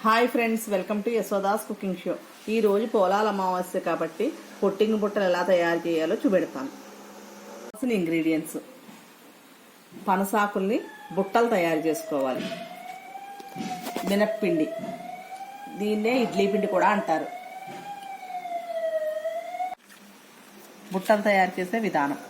Hi friends, welcome to Yashoda's cooking show. ఈ రోజు పోలాల అమావాస్య కాబట్టి పొట్టింగ్ బుట్టలు ఎలా తయారు చేయాలో చూపెడతాను. కావాల్సిన ఇంగ్రీడియంట్స్: పనసాకుల్ని బుట్టలు తయారు చేసుకోవాలి. మినప్పిండి, దీన్నే ఇడ్లీ పిండి కూడా అంటారు. బుట్టలు తయారు చేసే విధానం: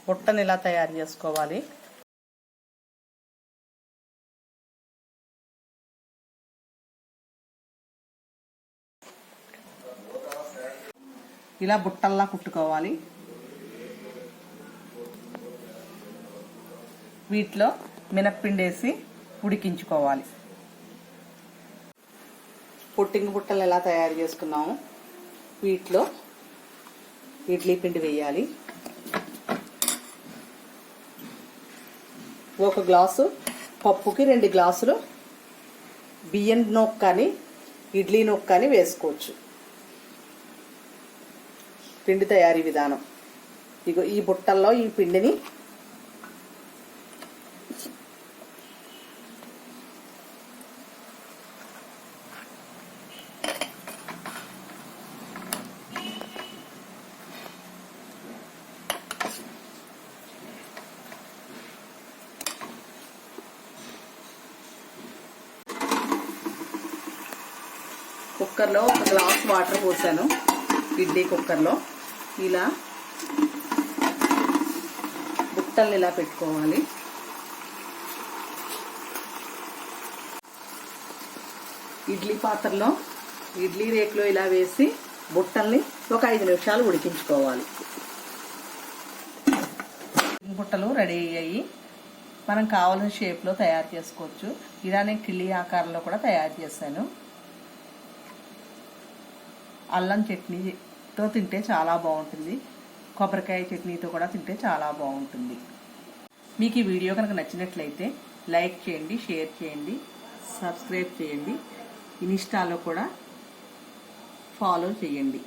బుట్టని ఇలా తయారు చేసుకోవాలి. ఇలా బుట్టల్లా కుట్టుకోవాలి. వీటిలో మినప్పిండి వేసి ఉడికించుకోవాలి. పుట్టింగ్ బుట్టలు ఎలా తయారు చేసుకున్నాము. వీటిలో ఇడ్లీ పిండి వేయాలి. ఒక గ్లాసు పప్పుకి 2 గ్లాసులు బియ్యం నూక కానీ ఇడ్లీ నూక కానీ వేసుకోవచ్చు. పిండి తయారీ విధానం: ఇగో ఈ బుట్టల్లో ఈ పిండిని కుక్కర్లో 1 గ్లాస్ వాటర్ పోసాను. ఇడ్లీ కుక్కర్లో ఇలా బుట్టల్ని ఇలా పెట్టుకోవాలి. ఇడ్లీ పాత్రలో ఇడ్లీ రేకులో ఇలా వేసి బుట్టల్ని ఒక 5 నిమిషాలు ఉడికించుకోవాలి. బుట్టలు రెడీ అయ్యాయి. మనం కావాల్సిన షేప్లో తయారు చేసుకోవచ్చు. ఇలా నేను కిళ్ళి ఆకారంలో కూడా తయారు చేశాను. అల్లం చట్నీతో తింటే చాలా బాగుంటుంది. కొబ్బరికాయ చట్నీతో కూడా తింటే చాలా బాగుంటుంది. మీకు ఈ వీడియో కనుక నచ్చినట్లయితే లైక్ చేయండి, షేర్ చేయండి, సబ్స్క్రైబ్ చేయండి, ఇన్స్టాలో కూడా ఫాలో చేయండి.